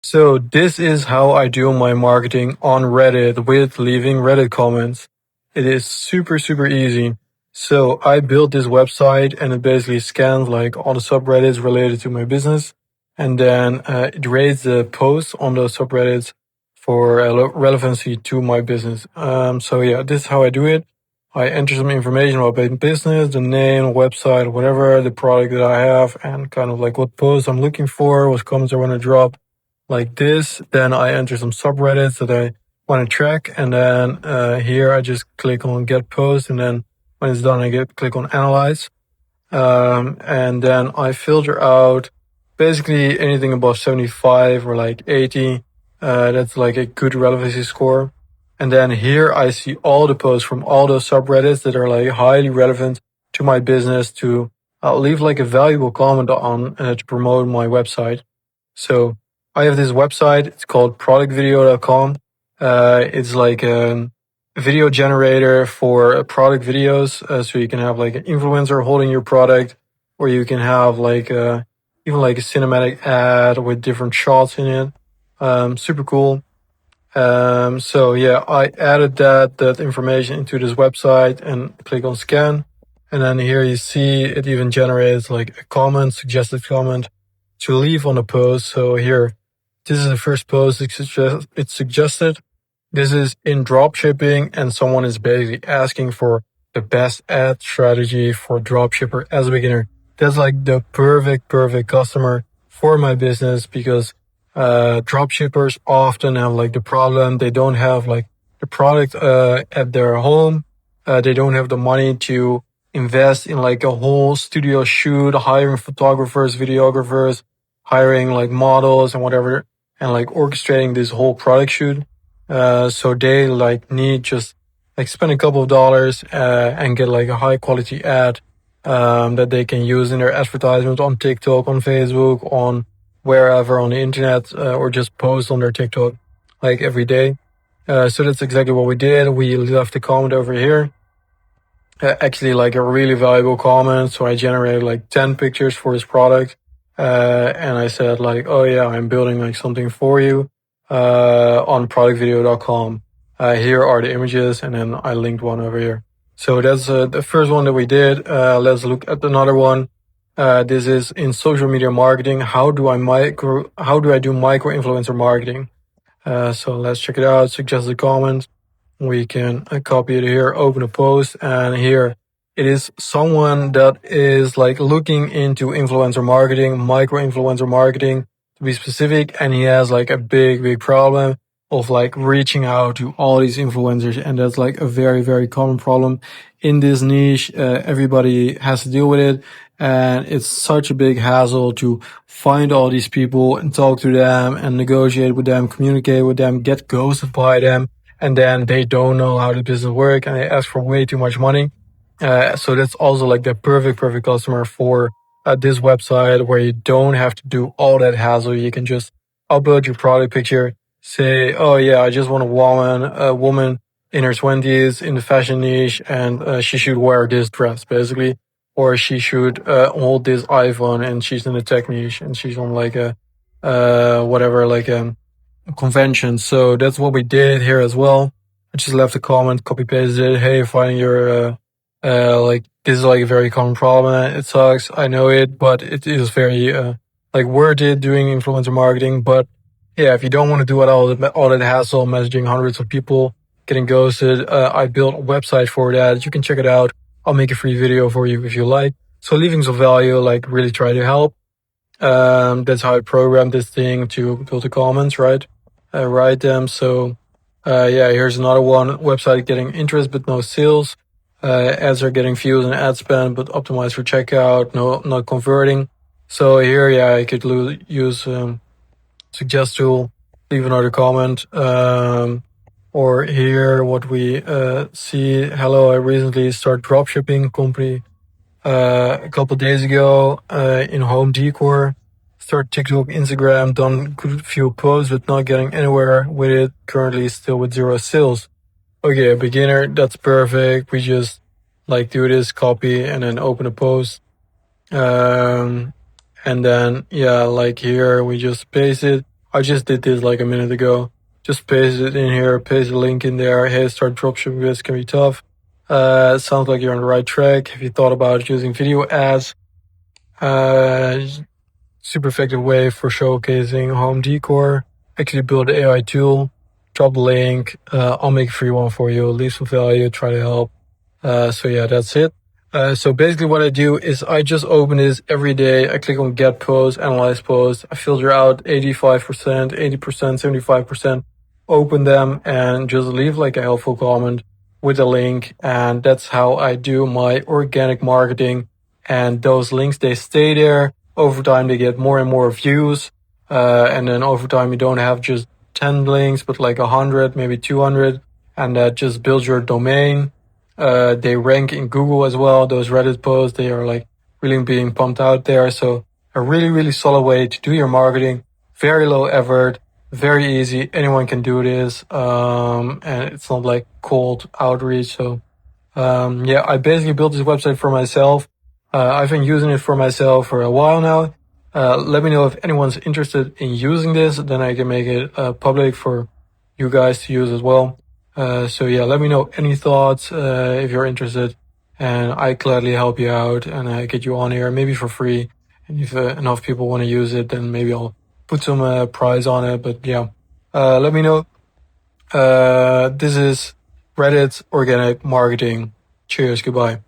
So this is how I do my marketing on Reddit with leaving Reddit comments. It is super easy. So I built this website and it basically scans like all the subreddits related to my business. And then it rates the posts on those subreddits for relevancy to my business. So yeah, this is how I do it. I enter some information about my business, the name, website, whatever, the product that I have, and kind of like what posts I'm looking for, what comments I want to drop like this. Then I enter some subreddits that I want to track. And then here I just click on get post. And then when it's done, I click on analyze. And then I filter out basically anything above 75 or like 80. That's like a good relevancy score. And then here I see all the posts from all those subreddits that are like highly relevant to my business to leave like a valuable comment on to promote my website. So I have this website. It's called productvideo.com. It's like a video generator for product videos. So you can have like an influencer holding your product, or you can have like even like a cinematic ad with different shots in it. Super cool. So yeah, I added that information into this website and click on scan. And then here you see it even generates like a comment, suggested comment to leave on a post. So here, this is the first post it's suggested. This is in dropshipping, and someone is basically asking for the best ad strategy for dropshipper as a beginner. That's like the perfect customer for my business, because dropshippers often have like the problem. They don't have like the product at their home. They don't have the money to invest in like a whole studio shoot, hiring photographers, videographers, hiring like models and whatever, and like orchestrating this whole product shoot. So they like need just like spend a couple of dollars and get like a high quality ad that they can use in their advertisements on TikTok, on Facebook, on wherever on the internet, or just post on their TikTok like every day. So that's exactly what we did. We left a comment over here. Actually like a really valuable comment. So I generated like 10 pictures for this product. And I said like, oh yeah, I'm building like something for you, on productvideo.com. Here are the images. And then I linked one over here. So that's the first one that we did. Let's look at another one. This is in social media marketing. How do I do micro influencer marketing? So let's check it out. Suggest a comment. We can copy it here, open a post, and here it is someone that is like looking into influencer marketing, micro influencer marketing to be specific. And he has like a big problem of like reaching out to all these influencers. And that's like a very common problem in this niche. Everybody has to deal with it. And it's such a big hassle to find all these people and talk to them and negotiate with them, communicate with them, get ghosted by them. And then they don't know how the business works and they ask for way too much money. So that's also like the perfect customer for this website, where you don't have to do all that hassle. You can just upload your product picture, say, oh yeah, I just want a woman in her 20s in the fashion niche, and she should wear this dress basically, or she should hold this iPhone, and she's in the tech niche and she's on like a whatever, like a convention. So that's what we did here as well. I just left a comment, copy pasted it. Hey, finding your like this is like a very common problem. It sucks, I know it, but it is very like worth it doing influencer marketing. But yeah, if you don't want to do all that hassle, messaging hundreds of people, getting ghosted, I built a website for that. You can check it out. I'll make a free video for you if you like. So leaving some value, like really try to help. That's how I programmed this thing to build the comments, right? Write them. So yeah, here's another one. Website getting interest but no sales. Ads are getting views and ad spend but optimized for checkout, not converting. So here, yeah, I could use suggest tool, leave another comment. Or here, what we see. Hello, I recently started dropshipping company a couple days ago in home decor. Start TikTok, Instagram, done good few posts, but not getting anywhere with it. Currently still with 0 sales. Okay, a beginner, that's perfect. We just like do this, copy, and then open a post. And then, yeah, like here, we just paste it. I just did this like a minute ago. Just paste it in here, paste a link in there. Hey, start dropshipping. This can be tough. Sounds like you're on the right track. Have you thought about using video ads? Uh, Super effective way for showcasing home decor. Actually build an AI tool. Drop the link. I'll make a free one for you. Leave some value. Try to help. So yeah, that's it. So basically what I do is I just open this every day. I click on get post, analyze post. I filter out 85%, 80%, 75%, open them and just leave like a helpful comment with a link. And that's how I do my organic marketing. And those links, they stay there. Over time, they get more and more views. And then over time, you don't have just 10 links, but like 100, maybe 200. And that just builds your domain. They rank in Google as well. Those Reddit posts, they are like really being pumped out there. So a really, really solid way to do your marketing. Very low effort, very easy. Anyone can do this. And it's not like cold outreach. So, yeah, I basically built this website for myself. I've been using it for myself for a while now. Let me know if anyone's interested in using this, then I can make it public for you guys to use as well. So yeah, let me know any thoughts if you're interested, and I gladly help you out and get you on here, maybe for free. And if enough people want to use it, then maybe I'll put some prize on it. But yeah, let me know. This is Reddit Organic Marketing. Cheers, goodbye.